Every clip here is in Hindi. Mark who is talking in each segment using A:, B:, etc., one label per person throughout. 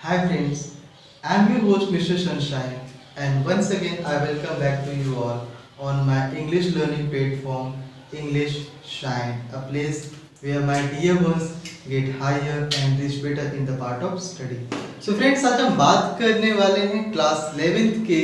A: Hi friends, I am your host Mr. Sunshine and once again I welcome back to you all on my English learning platform English Shine, a place where my dear ones get higher and reach better in the part of study. So friends, आज हम बात करने वाले हैं क्लास 11th के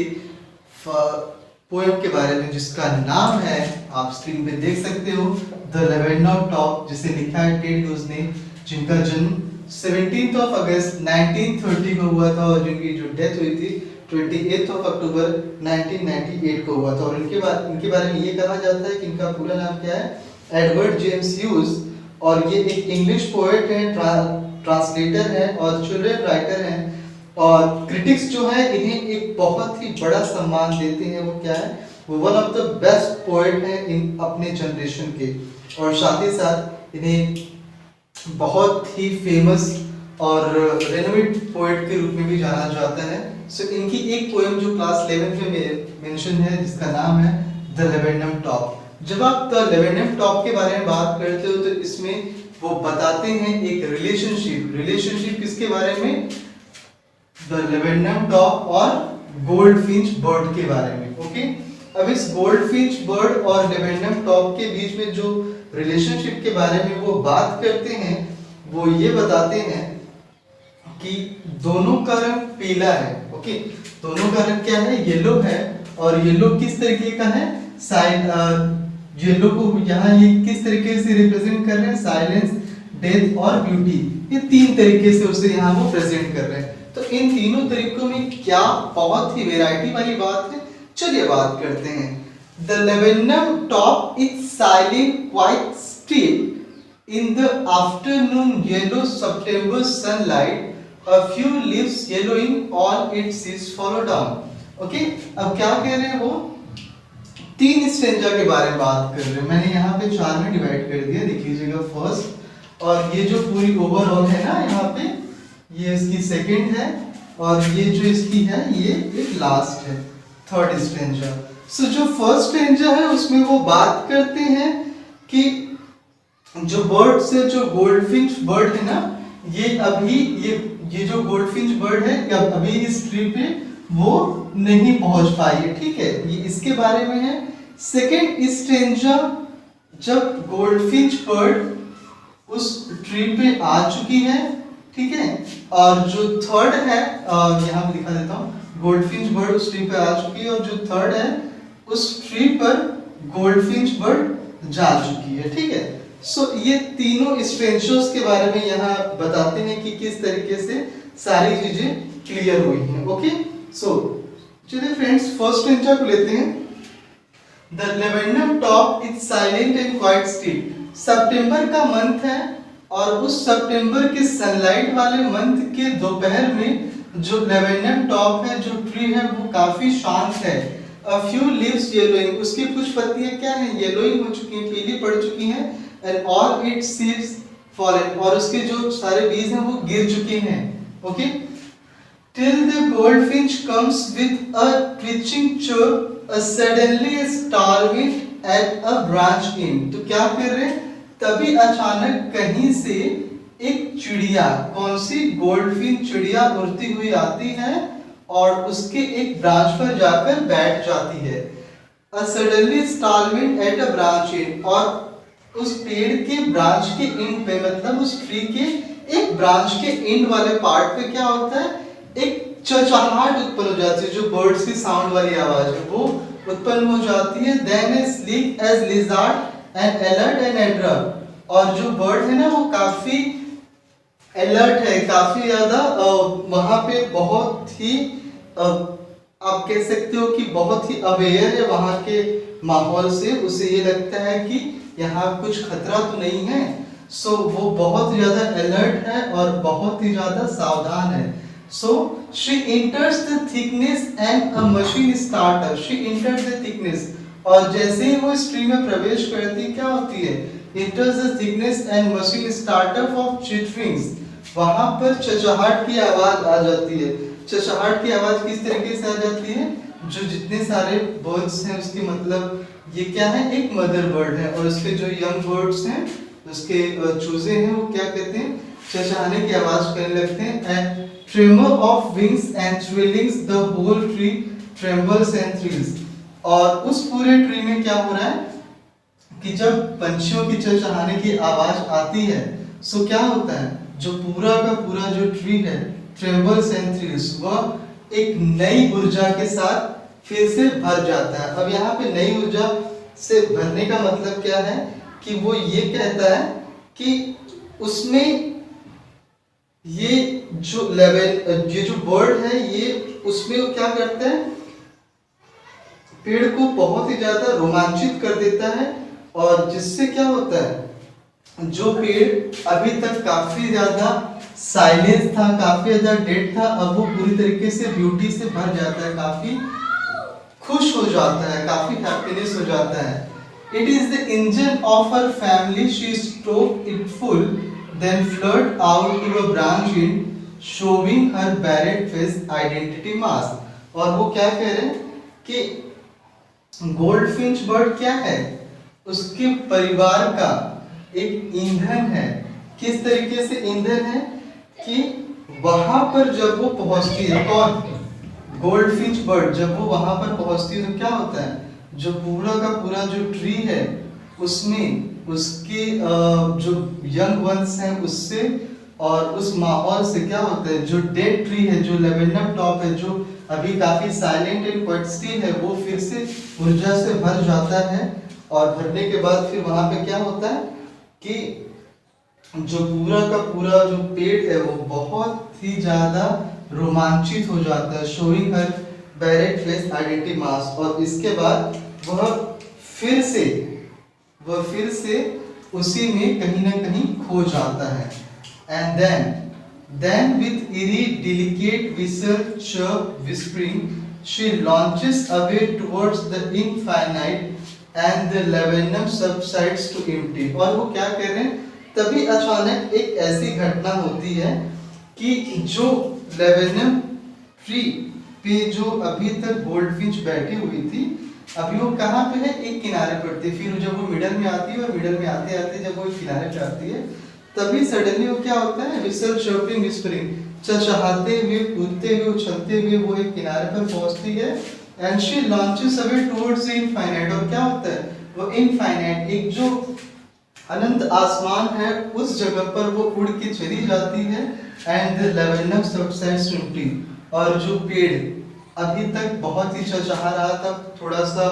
A: पोएम के बारे में जिसका नाम है, आप स्क्रीन पे देख सकते हो, द लेवेंडर टॉप, जिसे लिखा है टेड ह्यूज ने, जिनका जन्म 17 अगस्त 1930 को हुआ था और जिनकी जो डेथ हुई थी 28 अक्टूबर 1998 को हुआ था। और इनके बारे में ये कहा जाता है कि इनका पूरा नाम क्या है, एडवर्ड जेम्स ह्यूज, और ये एक इंग्लिश पोएट है, ट्रांसलेटर है और चिल्ड्रन राइटर हैं। और क्रिटिक्स जो है इन्हें एक बहुत ही बड़ा सम्मान देते हैं, वो क्या है, वो one of the best poet हैं इन अपने जनरेशन के, और साथ ही साथ इन्हें बहुत ही फेमस और रेनोवेट पोएट के रूप में भी जाना जाता है। सो इनकी एक पोएम जो क्लास 11 में मेंशन है जिसका नाम है द लेवेंडर टॉप। जब आप द लेवेंडर टॉप के बारे में बात करते हो तो इसमें वो बताते हैं एक रिलेशनशिप किसके बारे में, द लेवेंडर टॉप और गोल्डफिंच बर्ड के बारे में। ओके, अब इस गोल्डफिंच बर्ड और लेवेंडर टॉप के बीच में जो रिलेशनशिप के बारे में वो बात करते हैं, वो ये बताते हैं कि दोनों का रंग पीला है। ओके, दोनों का रंग क्या है, येलो है, और येलो किस तरीके का है, येलो को यहाँ ये किस तरीके से रिप्रेजेंट कर रहे हैं, साइलेंस, डेथ और ब्यूटी, ये तीन तरीके से उसे यहाँ वो प्रेजेंट कर रहे हैं। तो इन तीनों तरीकों में क्या बहुत ही वैरायटी वाली बात है, चलिए बात करते हैं। The lavender top is silent, quite still. In the afternoon yellow September sunlight, a few leaves yellowing, all its seeds follow down. Okay, अब क्या कह रहे हैं वो, तीन स्टेंजा के बारे में बात कर रहे हैं। मैंने यहाँ पे चार में डिवाइड कर दिया, देख लीजिएगा फर्स्ट, और ये जो पूरी ओवरऑल है ना यहाँ पे, ये इसकी सेकंड है, और ये जो इसकी है ये एक लास्ट है, थर्ड स्टेंजा। सो जो फर्स्ट स्टेंजा है उसमें वो बात करते हैं कि जो बर्ड से, जो गोल्डफिंच बर्ड है ना, ये अभी ये जो गोल्डफिंच बर्ड है अभी इस ट्री पे वो नहीं पहुंच पाई है, ठीक है, ये इसके बारे में है। सेकंड स्टेंजा, जब गोल्डफिंच बर्ड उस ट्री पे आ चुकी है, ठीक है, और जो थर्ड है, यहाँ पे दिखा देता हूँ, गोल्डफिंच बर्ड उस ट्री पे आ चुकी है, और जो थर्ड है उस ट्री पर गोल्डफिंच बर्ड जा चुकी है, ठीक है। सो ये तीनों स्ट्रेंजर्स के बारे में यहाँ बताते हैं कि किस तरीके से सारी चीजें क्लियर हुई हैं। ओके, सो चलिए फ्रेंड्स फर्स्ट स्ट्रेंजर को लेते हैं। The lavender top is silent and quite still. सितंबर का मंथ है और उस सितंबर के सनलाइट वाले मंथ के दोपहर में जो लेवेंडर टॉप है, जो ट्री है, वो काफी शांत है। A few leaves yellowing, उसकी कुछ पत्तियां क्या हैं, येलोइंग हो चुकी हैं, पीली पड़ चुकी हैं, and all its seeds fallen, और उसके जो सारे बीज हैं वो गिर चुके हैं। Okay, till the goldfinch comes with a twitching chirp, a suddenly a starmint at a branch end। तो क्या कर रहे हैं, तभी अचानक कहीं से एक चिड़िया, कौन सी, गोल्डफिंच चिड़िया उड़ती हुई आती है और उसके एक ब्रांच पर जाकर बैठ जाती है। A suddenly starmint at a branch end, और उस पेड़ के ब्रांच के एंड पे, मतलब उस ट्री के एक ब्रांच के एंड वाले पार्ट पे क्या होता है, एक चहचहाहट उत्पन्न हो जाती है, जो बर्ड्स की साउंड वाली आवाज है वो उत्पन्न हो जाती है। Then a sleek as lizard and alert and adroit, और जो बर्ड है ना वो काफी अलर्ट है, काफी ज्यादा वहां पे बहुत ही आप कह सकते हो कि बहुत ही अवेयर है वहां के माहौल से, उसे ये लगता है कि यहाँ कुछ खतरा तो नहीं है। सो वो बहुत ज्यादा अलर्ट है और बहुत ही ज्यादा सावधान है। So she enters the thickness and a machine starter. She enters the thickness, और जैसे ही वो इस ट्री में प्रवेश करती क्या होती है, enters the thickness and machine starter of चिटरिंग्स, वहां पर चहचहाहट की आवाज आ जाती है। चहचहाहट की आवाज किस तरीके से आ जाती है, जो जितने सारे बर्ड्स हैं उसके, मतलब ये क्या है, एक मदर बर्ड है, और उसके जो यंग बर्ड्स हैं, उसके चूजे हैं, वो क्या कहते हैं, चहचहाने की आवाज करने लगते हैं। And tremor of wings and thrillings, the whole tree trembles and thrills। और उस पूरे ट्री में क्या हो रहा है कि जब पंछियों की चहचहाने की आवाज आती है, सो क्या होता है, जो पूरा का पूरा जो ट्री है ट्रेम्बल्स एंड थ्रिल्स, वह एक नई ऊर्जा के साथ फिर से भर जाता है। अब यहाँ पे नई ऊर्जा से भरने का मतलब क्या है कि वो ये कहता है कि उसमें ये जो लेवल, ये जो बर्ड है, ये उसमें वो क्या करता है, पेड़ को बहुत ही ज्यादा रोमांचित कर देता है, और जिससे क्या होता है, जो पेड़ अभी तक काफी ज्यादा साइलेंस था, काफी ज्यादा डेड था, अब वो पूरी तरीके से ब्यूटी से भर जाता है, काफी खुश हो जाता है, काफी हैप्पीनेस हो जाता है। It is the engine of her family, she stroke it full, then flirt out to a branch in, showing her barred face identity mask. और वो क्या कह रहे हैं कि गोल्डफिंच बर्ड क्या है, उसके परिवार का एक ईंधन है। किस तरीके से ईंधन है कि वहां पर जब वो पहुंचती है, कौन, गोल्डफिंच बर्ड, जब वो वहां पर पहुंचती है तो क्या होता है, जो पूरा का पूरा जो ट्री है उसमें उसके जो यंग वंस हैं उससे और उस माहौल से क्या होता है, जो डेड ट्री है, जो लेवेंडम टॉप है, जो अभी काफी साइलेंट एंड क्वाइट स्टिल है, वो फिर से ऊर्जा से भर जाता है। और भरने के बाद फिर वहां पे क्या होता है कि जो पूरा का पूरा जो पेड़ है वो बहुत ही ज्यादा रोमांचित हो जाता है, showing her bared face identity mask. और इसके बाद वह फिर से उसी में कहीं ना कहीं खो जाता है। And then with eerie delicate whistle chirp whispering, she launches away towards the infinite and the laburnum subsides to empty। और वो क्या कर रहे हैं, तभी अचानक एक ऐसी घटना होती है कि जो लेवेनम ट्री पे जो अभी तक गोल्डफिंच बैठी हुई थी, अभी वो कहाँ पे है, एक किनारे पर थी। फिर जब वो मिडल में आती है और मिडल में आते आते जब वो किनारे पे आती है, तभी सडनली वो क्या होता है, विसल शर्पिंग विस्परिंग, चहचहाते हुए, कूदते हुए, उछलते हुए वो एक किनारे पर पहुंचती है। And she launches away towards the infinite. और क्या होता है, वो इनफाइनाइट, एक जो अनंत आसमान है, उस जगह पर वो उड़ के चली जाती है। एंड द लेवेनम सबसाइड्स टू एम्प्टी। और जो पेड़ अभी तक बहुत ही चहचहा रहा था, थोड़ा सा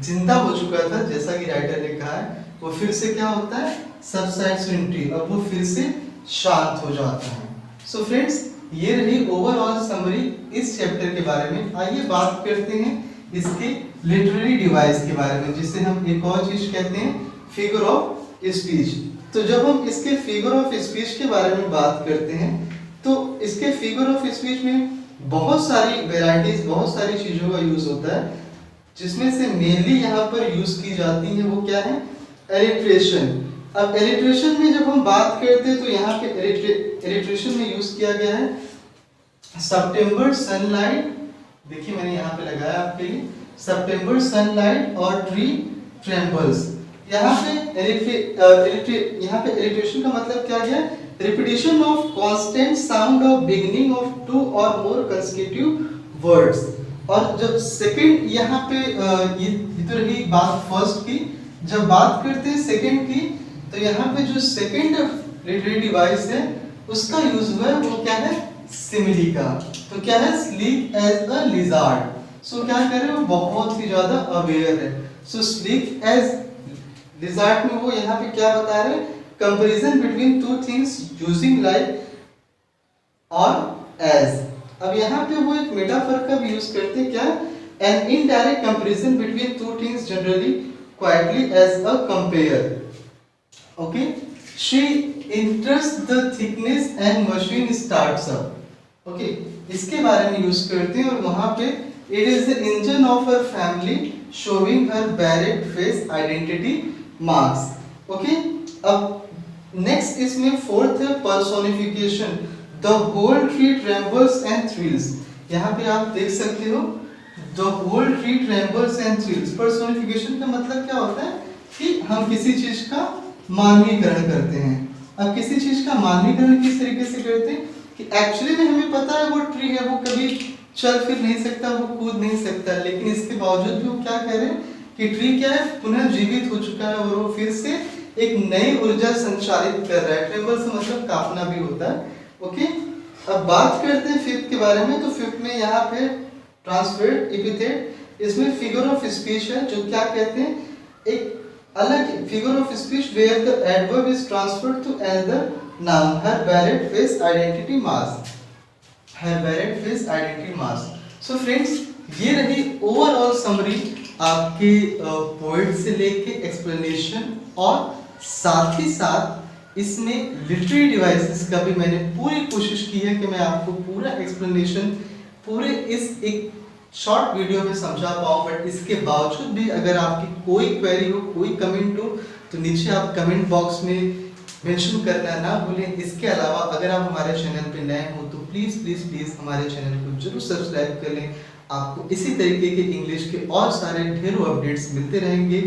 A: जिंदा हो चुका था, जैसा कि राइटर ने कहा है, वो फिर से क्या होता है, सबसाइड्स टू एम्प्टी, अब वो फिर से शांत हो जाता है। सो फ्रेंड्स, ये रही ओवरऑल समरी इस चैप्टर के बारे में। आइए बात करते हैं इसके लिटरेरी डिवाइस के बारे में, जिसे हम एक और चीज कहते हैं, फिगर ऑफ स्पीच। तो जब हम इसके फिगर ऑफ स्पीच के बारे में बात करते हैं, तो इसके फिगर ऑफ स्पीच में बहुत सारी वेराइटीज, बहुत सारी चीजों का यूज होता है, जिसमें से मेनली यहाँ पर यूज की जाती है वो क्या है, एलिट्रेशन। अब एलिट्रेशन में जब हम बात करते हैं तो यहाँ पे एलिट्रेशन में यूज किया गया है सितंबर सनलाइट, देखिए मैंने यहाँ पे लगाया आपके लिए, सितंबर सनलाइट और ट्री ट्रेम्बल्स। यहाँ पे एलिट्रेशन का मतलब क्या है, repetition of constant sound of beginning of two और मोर कंसेक्यूटिव वर्ड्स। और जब सेकंड यहाँ पे ये तो रही बात फर्स्ट की, जब बात करते हैं सेकंड की, तो यहाँ पे जो सेकंड लिटरेरी डिवाइस है उसका यूज हुआ है, वो क्या है, सिमिली का। तो क्या है, स्लीक एज अ लिजार्ड। सो क्या कर रहे हैं, वो बहुत ही ज्यादा अवेयर है। सो स्लीक एज लिजार्ड में वो यहाँ पे क्या बता रहे हैं, comparison between two things using like और एज। अब यहाँ पे वो एक मेटाफर का भी यूज करते हैं, क्या, an indirect comparison between two things generally quietly as a compare. Okay, she interest the thickness and machine starts up. Okay, इसके बारे में यूज करते हैं। और वहां पे it is the engine of her family showing her barred face identity marks. Okay, अब नेक्स्ट इसमें फोर्थ है personification, the whole tree trembles and thrills. यहाँ पे आप देख सकते हो, the whole tree trembles and thrills. Personification का मतलब क्या होता है कि हम किसी चीज का मानवीकरण करते हैं। अब किसी चीज का मानवीकरण किस तरीके से करते हैं, कि एक्चुअली में हमें पता है वो ट्री है, वो कभी चल फिर नहीं सकता, वो कूद नहीं सकता, लेकिन इसके बावजूद भी वो क्या कह रहे हैं कि ट्री क्या है, पुनः जीवित हो चुका है और वो फिर से एक नई ऊर्जा संचालित कर रहा है। ट्रेबल से मतलब कांपना भी होता है। ओके, अब बात करते हैं फिफ्थ के बारे में। तो फिफ्थ में यहाँ पे ट्रांसफर्ड एपिथेट, इसमें फिगर ऑफ स्पीच है, जो क्या कहते हैं, एक अलग figure of speech where the adverb is transferred to another noun, her valid face identity mask, her valid face identity mask. So friends, ये रही ओवरऑल समरी आपके पोएट से लेके एक्सप्लेनेशन, और साथ ही साथ इसमें लिटरेरी डिवाइसेस का भी मैंने पूरी कोशिश की है कि मैं आपको पूरा एक्सप्लेनेशन पूरे इस एक शॉर्ट वीडियो में समझा पाऊँ। बट इसके बावजूद भी अगर आपकी कोई क्वेरी हो, कोई कमेंट हो, तो नीचे आप कमेंट बॉक्स में मेंशन करना ना भूलें। इसके अलावा अगर आप हमारे चैनल पे नए हो तो प्लीज़ प्लीज़ प्लीज़ हमारे चैनल को जरूर सब्सक्राइब कर लें। आपको इसी तरीके के इंग्लिश के और सारे ढेरों अपडेट्स मिलते रहेंगे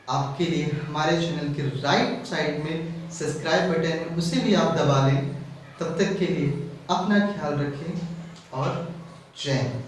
A: आपके लिए। हमारे चैनल के राइट साइड में सब्सक्राइब बटन है, उसे भी आप दबा लें। तब तक के लिए अपना ख्याल रखें और जय हिंद।